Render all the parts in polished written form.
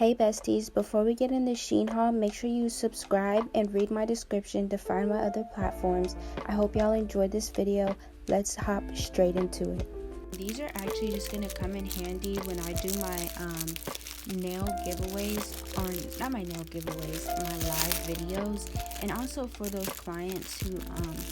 Hey besties, before we get in the SHEIN haul, make sure you subscribe and read my description to find my other platforms. I hope y'all enjoyed this video. Let's hop straight into it. These are actually just going to come in handy when I do my nail giveaways, or not my nail giveaways, my live videos, and also for those clients who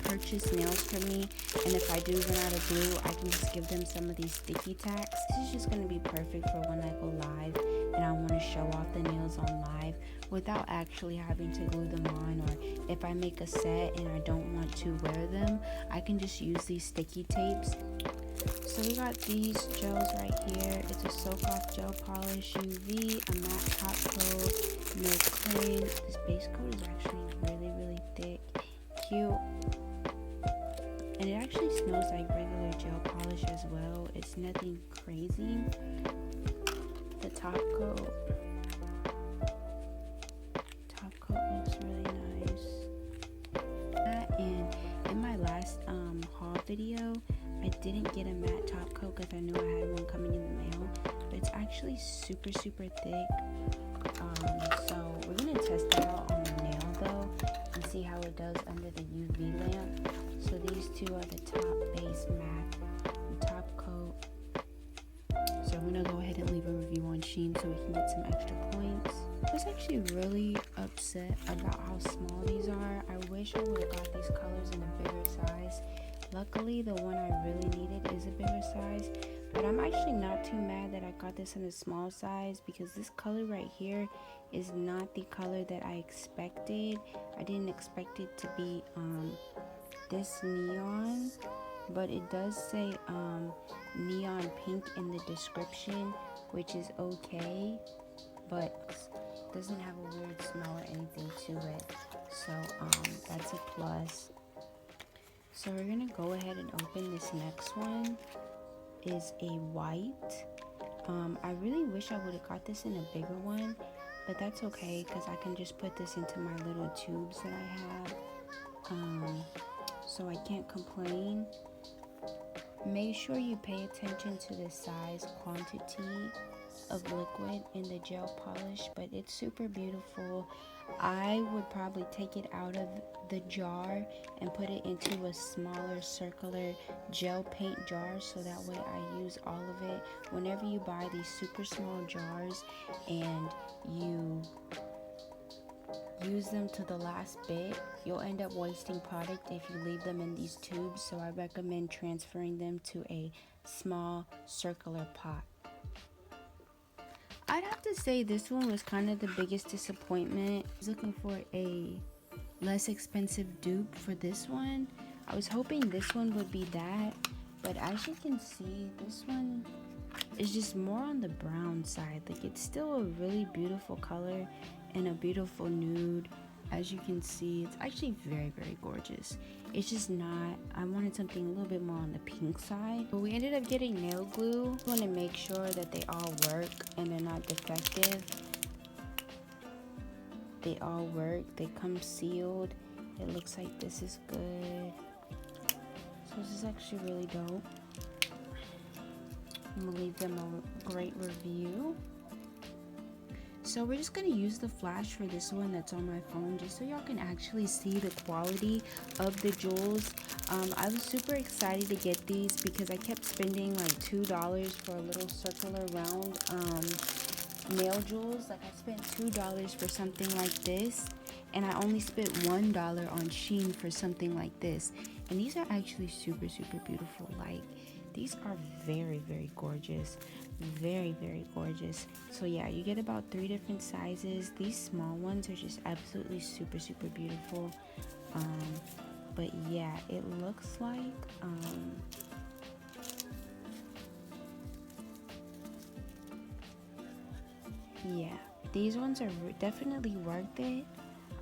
purchase nails from me, and if I do run out of glue, I can just give them some of these sticky tacks. This is just going to be perfect for when I go live and I want to show off the nails on live without actually having to glue them on, or if I make a set and I don't want to wear them, I can just use these sticky tapes. So we got these gels right here. It's a soak off gel polish UV, a matte top coat, no cling. This base coat is actually really thick, cute, and it actually smells like regular gel polish as well. It's nothing crazy. The top coat looks really nice. And in my last haul video, I didn't get a matte top coat because I knew I had one coming in the mail, but it's actually super thick. So we're gonna test it out on the nail though and see how it does under the UV lamp. So these two are the top base matte and top coat. So I'm gonna go ahead and leave a review on SHEIN so we can get some extra points. I was actually really upset about how small these are. I wish I would have got these colors in a bigger size. Luckily, the one I really needed is a bigger size, but I'm actually not too mad that I got this in a small size because this color right here is not the color that I expected. I didn't expect it to be this neon, but it does say neon pink in the description, which is okay, but doesn't have a weird smell or anything to it, so that's a plus. So we're gonna go ahead and open this next one. Is a white. I really wish I would have got this in a bigger one, but that's okay because I can just put this into my little tubes that I have. So I can't complain. Make sure you pay attention to the size quantity of liquid in the gel polish, but it's super beautiful. I would probably take it out of the jar and put it into a smaller circular gel paint jar so that way I use all of it. Whenever you buy these super small jars and you use them to the last bit, you'll end up wasting product if you leave them in these tubes, so I recommend transferring them to a small circular pot. I'd have to say this one was kind of the biggest disappointment. I was looking for a less expensive dupe for this one. I was hoping this one would be that, but as you can see, this one is just more on the brown side. Like, it's still a really beautiful color and a beautiful nude. As you can see, it's actually very gorgeous. It's just not, I wanted something a little bit more on the pink side. But we ended up getting nail glue. I want to make sure that they all work and they're not defective. They all work. They come sealed. It looks like this is good. So this is actually really dope. I'm gonna leave them a great review. So we're just going to use the flash for this one that's on my phone just so y'all can actually see the quality of the jewels. I was super excited to get these because I kept spending like $2 for a little circular round nail jewels. Like, I spent $2 for something like this, and I only spent $1 on SHEIN for something like this. And these are actually super beautiful. Like, these are very gorgeous. Very gorgeous. So yeah, you get about 3 different sizes. These small ones are just absolutely super beautiful. But yeah, it looks like yeah, these ones are definitely worth it.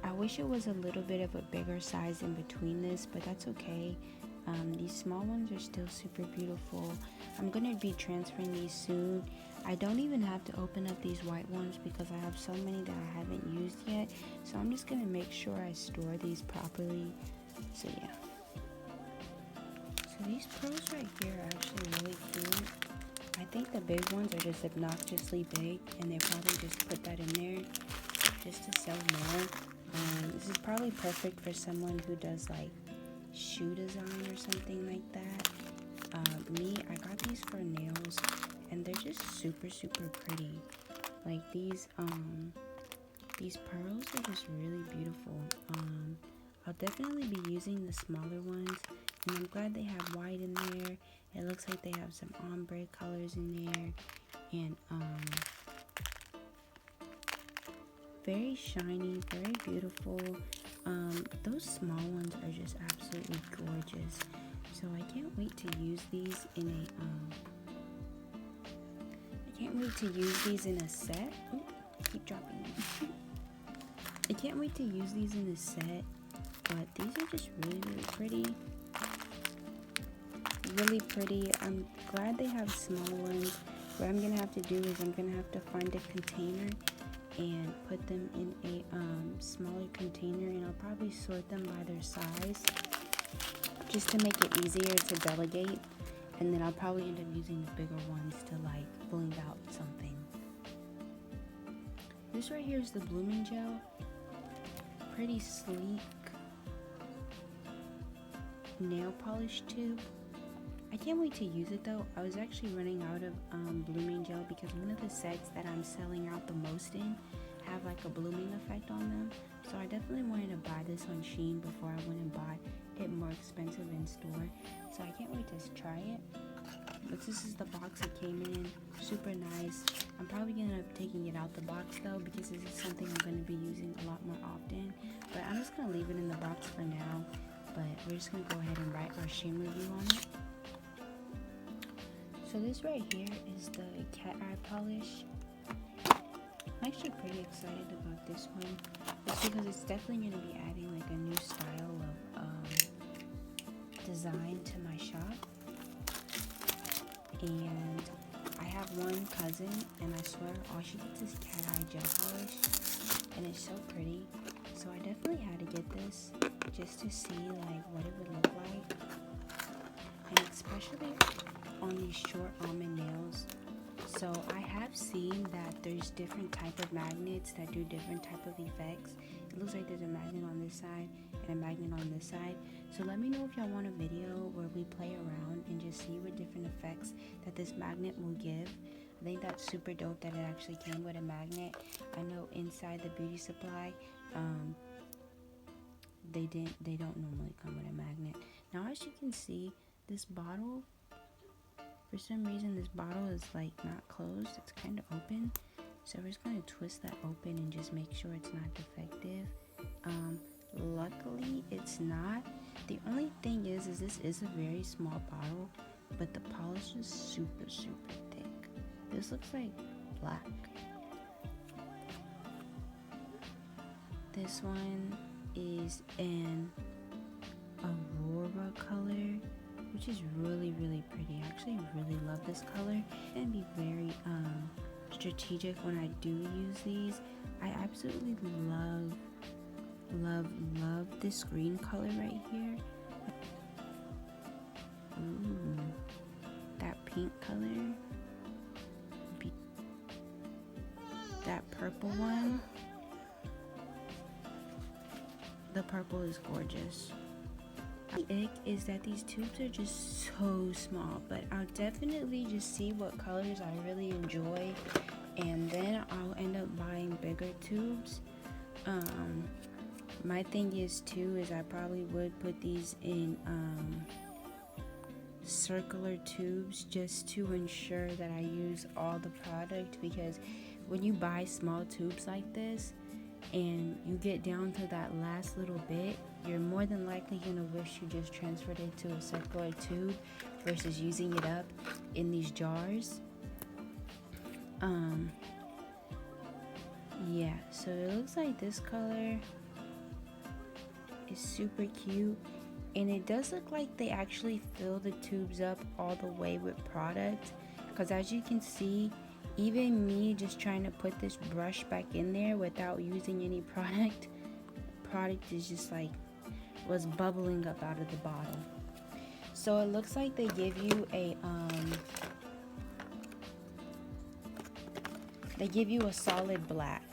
I wish it was a little bit of a bigger size in between this, but that's okay. These small ones are still super beautiful. I'm gonna be transferring these soon. I don't even have to open up these white ones because I have so many that I haven't used yet. So I'm just gonna make sure I store these properly. So yeah. So these pearls right here are actually really cute. I think the big ones are just obnoxiously big, and they probably just put that in there just to sell more. This is probably perfect for someone who does like shoe design or something like that. I got these for nails, and they're just super pretty. Like these pearls are just really beautiful. I'll definitely be using the smaller ones, and I'm glad they have white in there. It looks like they have some ombre colors in there, and very shiny, very beautiful. Those small ones are just absolutely gorgeous. So I can't wait to use these in a set. Ooh, keep dropping them. I can't wait to use these in a set, but these are just really pretty. Really pretty. I'm glad they have small ones. What I'm gonna have to do is I'm gonna have to find a container and put them in a smaller container, and I'll probably sort them by their size just to make it easier to delegate, and then I'll probably end up using the bigger ones to like blend out something. This right here is the blooming gel. Pretty sleek nail polish tube. I can't wait to use it though. I was actually running out of blooming gel because one of the sets that I'm selling out the most in have like a blooming effect on them. So I definitely wanted to buy this on SHEIN before I went and buy it more expensive in store. So I can't wait to try it. But this is the box it came in. Super nice. I'm probably going to end up taking it out the box though, because this is something I'm going to be using a lot more often. But I'm just going to leave it in the box for now. But we're just going to go ahead and write our SHEIN review on it. So this right here is the cat eye polish. I'm actually pretty excited about this one. It's because it's definitely going to be adding like a new style of design to my shop. And I have one cousin, and I swear all she gets is cat eye gel polish, and it's so pretty. So I definitely had to get this just to see like what it would look like, and especially on these short almond nails. So I have seen that there's different type of magnets that do different type of effects. It looks like there's a magnet on this side and a magnet on this side. So let me know if y'all want a video where we play around and just see what different effects that this magnet will give. I think that's super dope that it actually came with a magnet. I know inside the beauty supply, they don't normally come with a magnet. Now as you can see, this bottle, for some reason this bottle is like not closed, it's kind of open. So we're just going to twist that open and just make sure it's not defective. Luckily it's not. The only thing is this is a very small bottle, but the polish is super thick. This looks like black. This one is an Aurora color, which is really pretty. I actually really love this color, and be very strategic when I do use these. I absolutely love this green color right here. Ooh, that pink color, that purple one. The purple is gorgeous. The ick is that these tubes are just so small, but I'll definitely just see what colors I really enjoy, and then I'll end up buying bigger tubes. My thing is I probably would put these in circular tubes just to ensure that I use all the product, because when you buy small tubes like this and you get down to that last little bit, you're more than likely gonna wish you just transferred it to a circular tube versus using it up in these jars. Yeah, so it looks like this color is super cute, and it does look like they actually fill the tubes up all the way with product, because as you can see, even me just trying to put this brush back in there without using any product is just like was bubbling up out of the bottle. So it looks like they give you a they give you a solid black.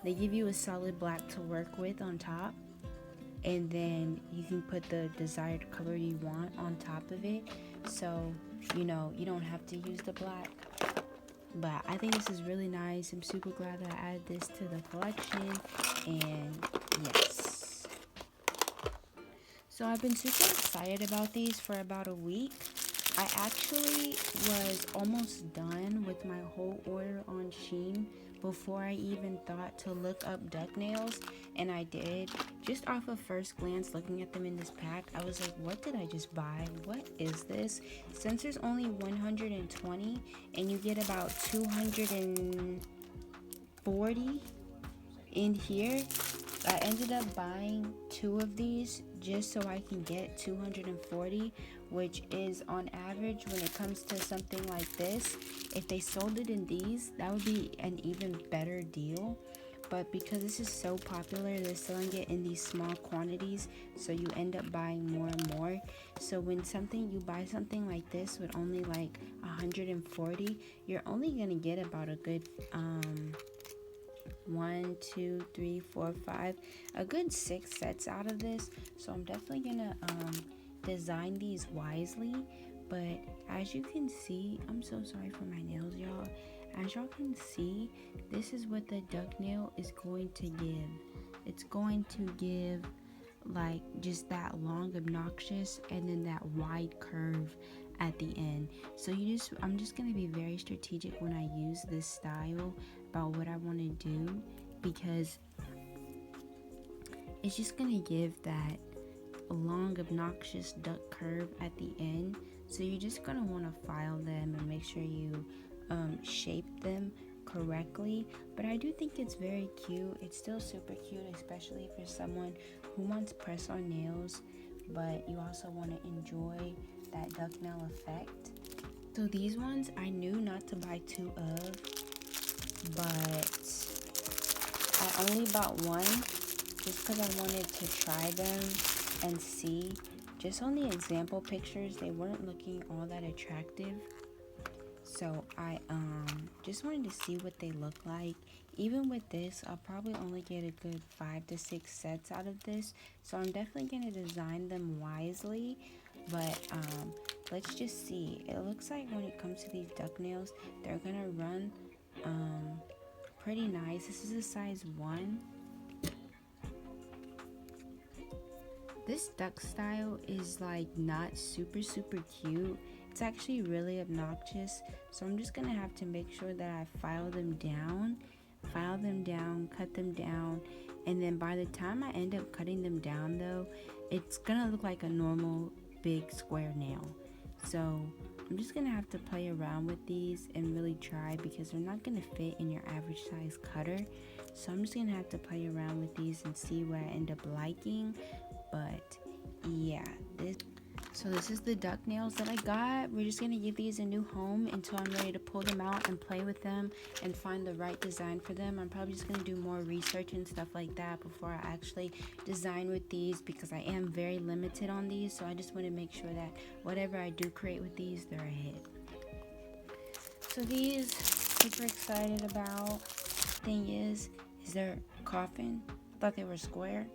They give you a solid black to work with on top, and then you can put the desired color you want on top of it, so you know you don't have to use the black. But I think this is really nice. I'm super glad that I added this to the collection, and yes. So I've been super excited about these for about a week. I actually was almost done with my whole order on SHEIN before I even thought to look up ducknails, and I did. Just off of first glance looking at them in this pack, I was like, what did I just buy? What is this? Since there's only 120 and you get about 240 in here, I ended up buying 2 of these just so I can get 240, which is on average, when it comes to something like this, if they sold it in these, that would be an even better deal. But because this is so popular, they're selling it in these small quantities, so you end up buying more and more. So when you buy something like this with only like 140, you're only gonna get about a good 1, 2, 3, 4, 5, a good 6 sets out of this. So I'm definitely gonna design these wisely. But as you can see, I'm so sorry for my nails, y'all. As y'all can see, this is what the duck nail is going to give. It's going to give like just that long obnoxious and then that wide curve at the end. So I'm just going to be very strategic when I use this style about what I want to do, because it's just going to give that long obnoxious duck curve at the end. So you're just going to want to file them and make sure you shape them correctly. But I do think it's very cute. It's still super cute, especially for someone who wants press on nails but you also want to enjoy that duck nail effect. So these ones I knew not to buy 2 of, but I only bought 1 just because I wanted to try them and see. Just on the example pictures, they weren't looking all that attractive. So I just wanted to see what they look like. Even with this, I'll probably only get a good 5 to 6 sets out of this. So I'm definitely going to design them wisely. But let's just see. It looks like when it comes to these duck nails, they're going to run pretty nice. This is a size 1. This duck style is like not super cute. It's actually really obnoxious. So I'm just gonna have to make sure that I file them down, cut them down, and then by the time I end up cutting them down though, it's gonna look like a normal big square nail. So I'm just gonna have to play around with these and really try, because they're not gonna fit in your average size cutter. So I'm just gonna have to play around with these and see what I end up liking. But yeah, this is the duck nails that I got. We're just gonna give these a new home until I'm ready to pull them out and play with them and find the right design for them. I'm probably just gonna do more research and stuff like that before I actually design with these, because I am very limited on these. So I just want to make sure that whatever I do create with these, they're a hit. So these, super excited about. Thing is they're coffin. I thought they were square.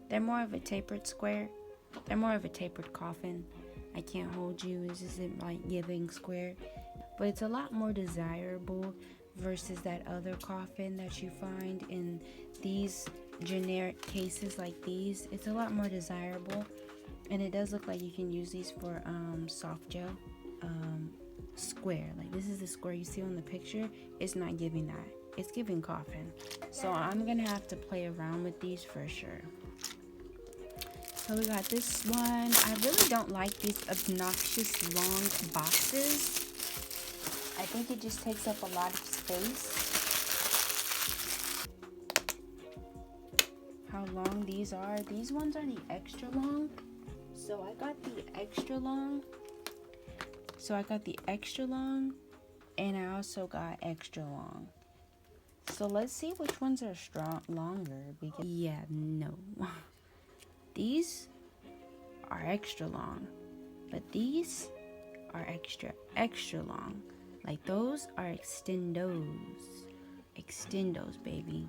They're more of a tapered square. They're more of a tapered coffin. I can't hold you. This isn't like giving square. But it's a lot more desirable versus that other coffin that you find in these generic cases like these. It's a lot more desirable. And it does look like you can use these for soft gel. Square. Like this is the square you see on the picture. It's not giving that. It's giving coffin. So I'm going to have to play around with these for sure. So we got this one. I really don't like these obnoxious long boxes. I think it just takes up a lot of space. How long these are. These ones are the extra long. So I got the extra long. And I also got extra long. So let's see which ones are longer. Because yeah, no. These are extra long, but these are extra long. Like those are extendos. extendos, baby.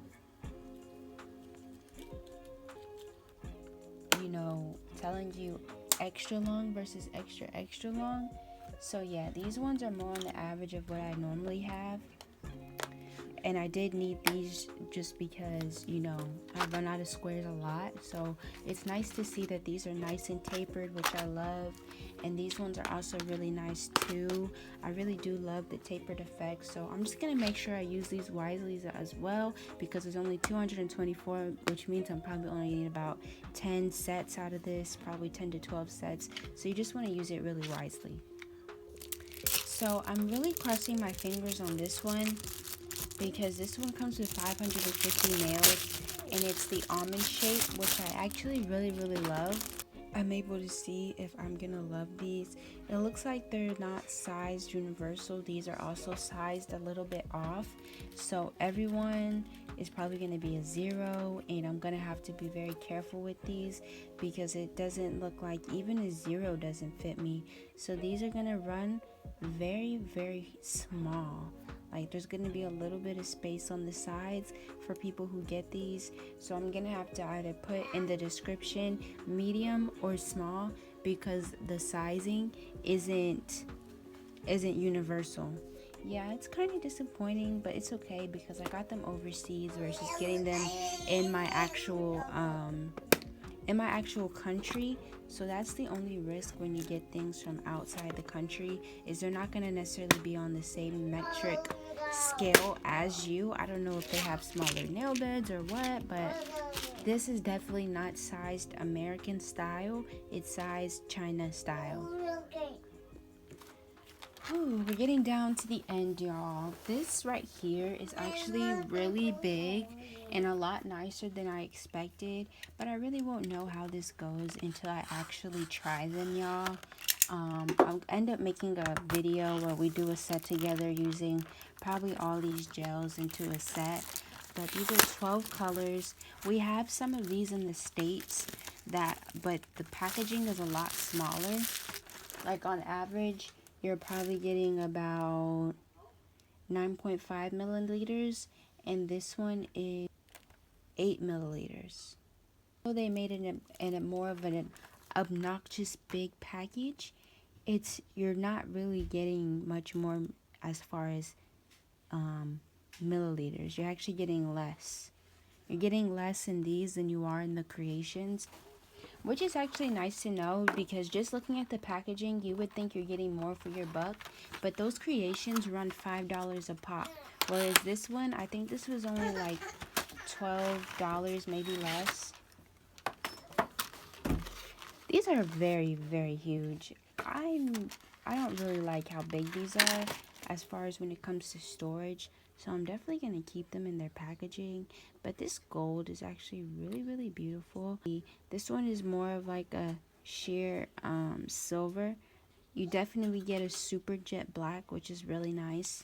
You know, telling you extra long versus extra long. So yeah, these ones are more on the average of what I normally have. And I did need these just because, you know, I run out of squares a lot. So it's nice to see that these are nice and tapered, which I love. And these ones are also really nice too. I really do love the tapered effect. So I'm just going to make sure I use these wisely as well, because there's only 224, which means I'm probably only need about 10 sets out of this, probably 10 to 12 sets. So you just want to use it really wisely. So I'm really crossing my fingers on this one, because this one comes with 550 nails, and it's the almond shape, which I actually really love. I'm able to see if I'm gonna love these. It looks like they're not sized universal. These are also sized a little bit off, so everyone is probably gonna be a 0, and I'm gonna have to be very careful with these, because it doesn't look like even a 0 doesn't fit me. So these are gonna run very small. Like, there's going to be a little bit of space on the sides for people who get these. So I'm going to have to either put in the description medium or small, because the sizing isn't universal. Yeah, it's kind of disappointing, but it's okay because I got them overseas versus getting them in my actual country. So that's the only risk when you get things from outside the country, is they're not going to necessarily be on the same metric scale as you. I don't know if they have smaller nail beds or what, but this is definitely not sized American style. It's sized China style. Ooh, we're getting down to the end, y'all. This right here is actually really big and a lot nicer than I expected, but I really won't know how this goes until I actually try them, y'all. I'll end up making a video where we do a set together using probably all these gels into a set. But these are 12 colors. We have some of these in the States, but the packaging is a lot smaller. Like, on average, you're probably getting about 9.5 milliliters, and this one is 8 milliliters. So they made it in a more of an obnoxious big package. You're not really getting much more as far as milliliters. You're actually getting less. You're getting less in these than you are in the creations, which is actually nice to know, because just looking at the packaging, you would think you're getting more for your buck, but those creations run $5 a pop, whereas this one, I think this was only like $12, maybe less. These are very huge. I don't really like how big these are as far as when it comes to storage, so I'm definitely going to keep them in their packaging. But this gold is actually really beautiful. This one is more of like a sheer silver. You definitely get a super jet black, which is really nice.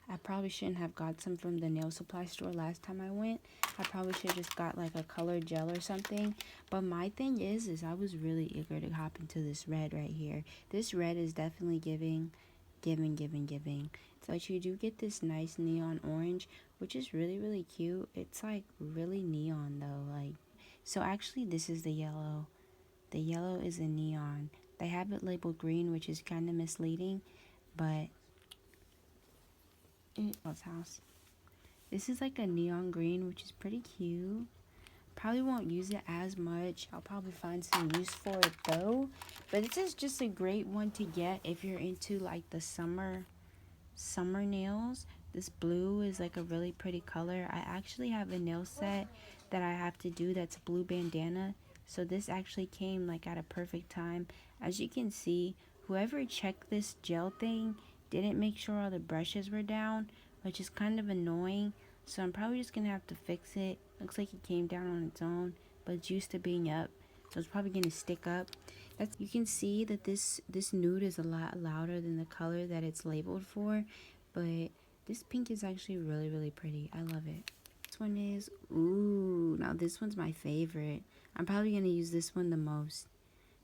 I probably shouldn't have got some from the nail supply store last time I went. I probably should have just got like a colored gel or something. But my thing is I was really eager to hop into this red right here. This red is definitely giving. But you do get this nice neon orange, which is really cute. It's like really neon though. Like, so actually this is the yellow. The yellow is a neon. They have it labeled green, which is kind of misleading, but house. This is like a neon green, which is pretty cute. Probably won't use it as much. I'll probably find some use for it though. But this is just a great one to get if you're into like the summer nails. This blue is like a really pretty color. I actually have a nail set that I have to do that's blue bandana. So this actually came like at a perfect time. As you can see, whoever checked this gel thing didn't make sure all the brushes were down, which is kind of annoying. So I'm probably just gonna have to fix it. Looks like it came down on its own, but it's used to being up, so it's probably gonna stick up. You can see that this nude is a lot louder than the color that it's labeled for, but this pink is actually really pretty. I love it. This one is, ooh, now this one's my favorite. I'm probably gonna use this one the most.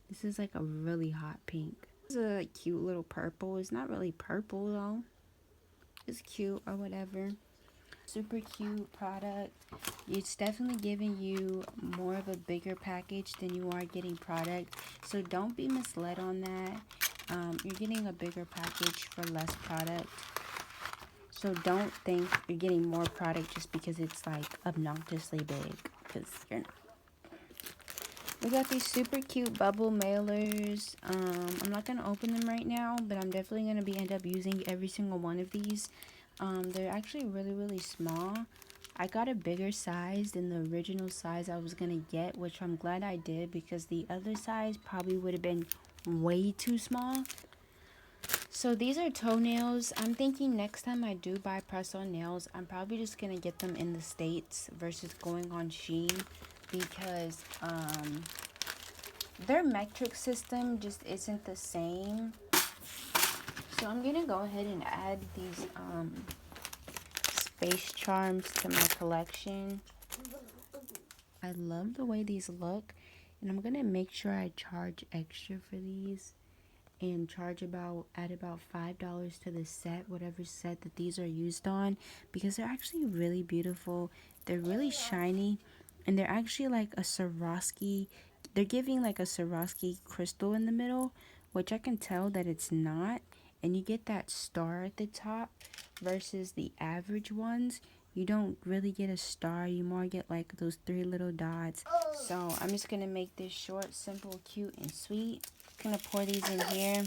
This is like a really hot pink. This is a cute little purple. It's not really purple though. It's cute or whatever. Super cute product. It's definitely giving you more of a bigger package than you are getting product, so don't be misled on that. You're getting a bigger package for less product, so don't think you're getting more product just because it's like obnoxiously big, because you're not. We got these super cute bubble mailers. I'm not going to open them right now, but I'm definitely going to end up using every single one of these. They're actually really small. I got a bigger size than the original size I was going to get, which I'm glad I did, because the other size probably would have been way too small. So these are toenails. I'm thinking next time I do buy press-on-nails, I'm probably just going to get them in the States versus going on SHEIN, because their metric system just isn't the same. So I'm gonna go ahead and add these space charms to my collection. I love the way these look, and I'm gonna make sure I charge extra for these and add about $5 to the set, whatever set that these are used on, because they're actually really beautiful. They're really shiny, and they're actually like a Swarovski. They're giving like a Swarovski crystal in the middle, which I can tell that it's not. And you get that star at the top versus the average ones. You don't really get a star, you more get like those 3 little dots. So I'm just gonna make this short, simple, cute, and sweet. Gonna pour these in here.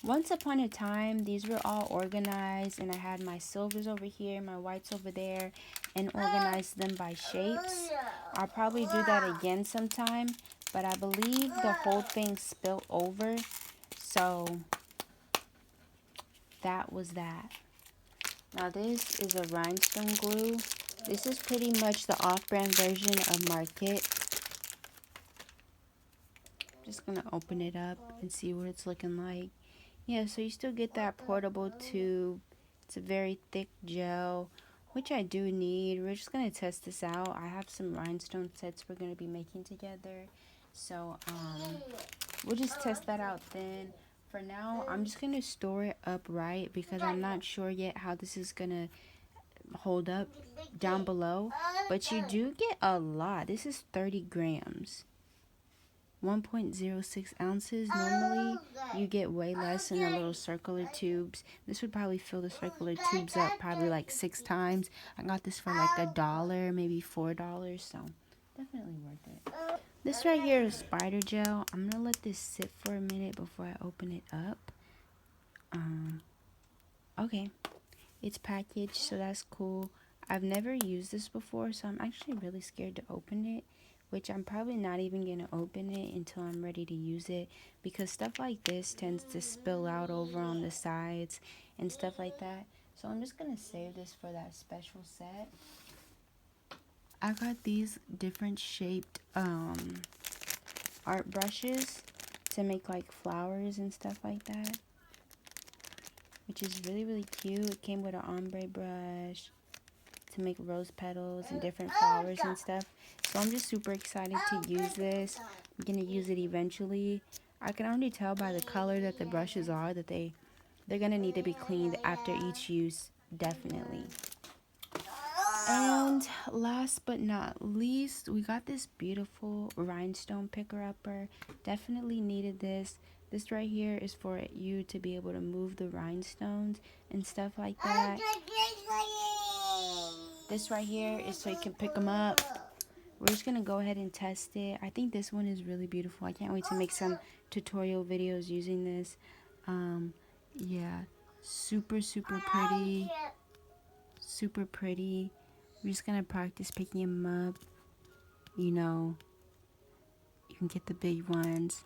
Once upon a time, these were all organized, and I had my silvers over here, my whites over there, and organized them by shapes. I'll probably do that again sometime, but I believe the whole thing spilled over, so that was that. Now this is a rhinestone glue. This is pretty much the off-brand version of Market. Just gonna open it up and see what it's looking like. Yeah, so you still get that portable tube. It's a very thick gel, which I do need. We're just gonna test this out. I have some rhinestone sets we're gonna be making together, so we'll just test that out then. For now, I'm just gonna store it upright because I'm not sure yet how this is gonna hold up down below, but you do get a lot. This is 30 grams. 1.06 ounces. Normally you get way less in the little circular tubes. This would probably fill the circular tubes up probably like 6 times. I got this for like $1, maybe $4, so definitely worth it. This right here is spider gel. I'm gonna let this sit for a minute before I open it up. Okay, it's packaged, so that's cool. I've never used this before, so I'm actually really scared to open it, which I'm probably not even going to open it until I'm ready to use it, because stuff like this tends to spill out over on the sides and stuff like that. So I'm just going to save this for that special set. I got these different shaped art brushes to make like flowers and stuff like that, which is really cute. It came with an ombre brush to make rose petals and different flowers and stuff. So I'm just super excited to use this. I'm gonna use it eventually. I can already tell by the color that the brushes are that they're gonna need to be cleaned after each use, definitely. And last but not least, we got this beautiful rhinestone picker upper. Definitely needed this. This right here is for you to be able to move the rhinestones and stuff like that. This right here is so you can pick them up. We're just gonna go ahead and test it. I think this one is really beautiful. I can't wait to make some tutorial videos using this. Yeah, super pretty. Super pretty. We're just gonna practice picking them up. You know, you can get the big ones,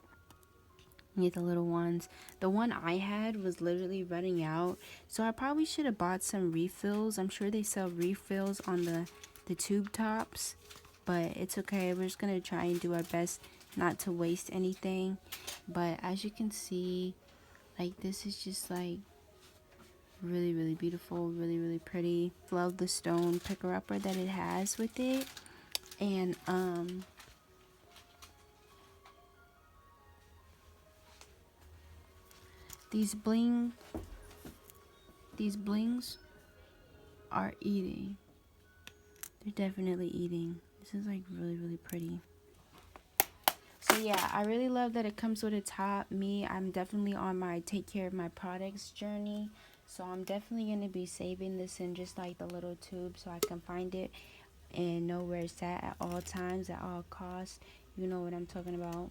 you get the little ones. The one I had was literally running out, so I probably should have bought some refills. I'm sure they sell refills on the tube tops, but it's okay. We're just gonna try and do our best not to waste anything. But as you can see, like, this is just like really beautiful, really pretty. Love the stone picker upper that it has with it. And these blings are eating. They're definitely eating. This is like really, really pretty. So yeah, I really love that it comes with a top. I'm definitely on my take care of my products journey. So I'm definitely going to be saving this in just like the little tube so I can find it and know where it's at all times, at all costs. You know what I'm talking about.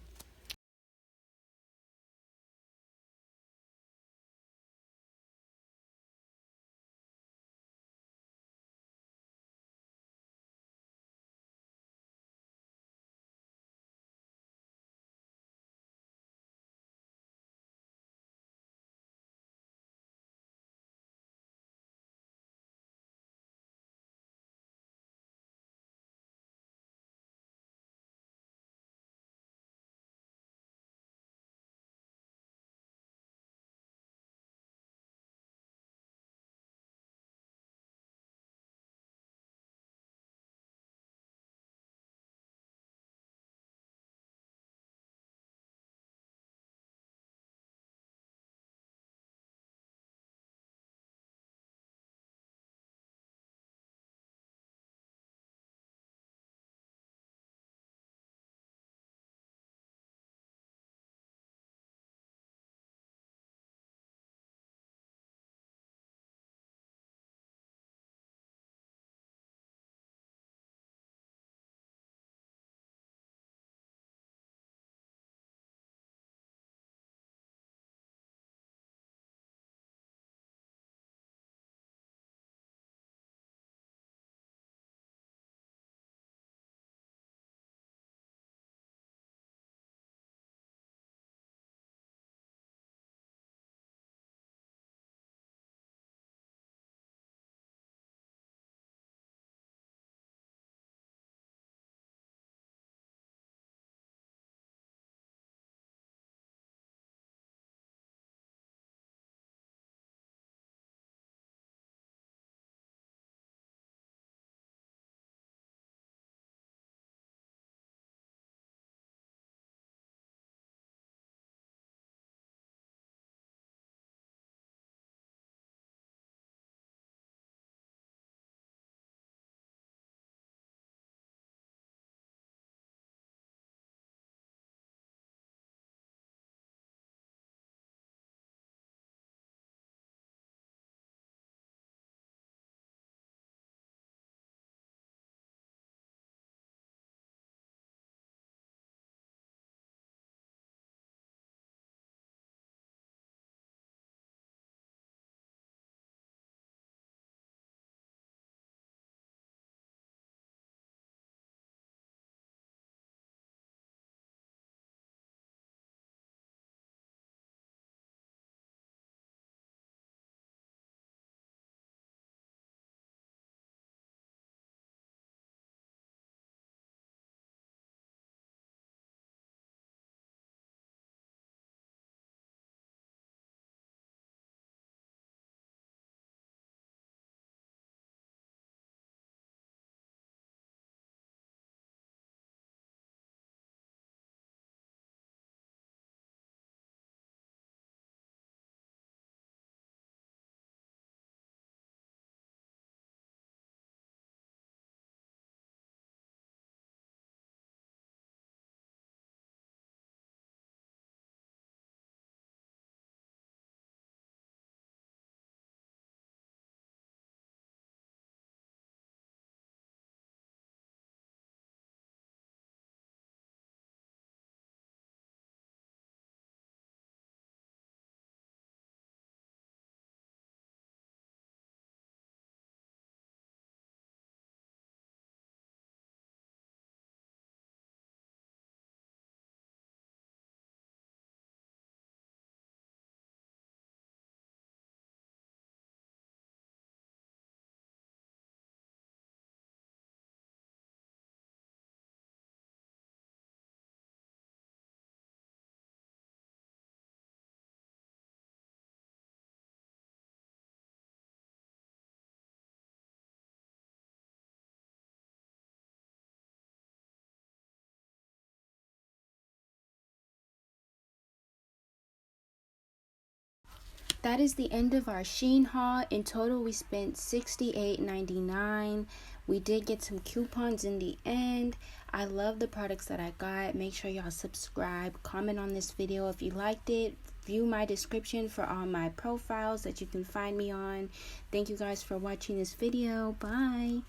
that is the end of our SHEIN haul. In total, we spent $68.99. We did get some coupons in the end. I love the products that I got. Make sure y'all subscribe, comment on this video if you liked it. View my description for all my profiles that you can find me on. Thank you guys for watching this video. Bye.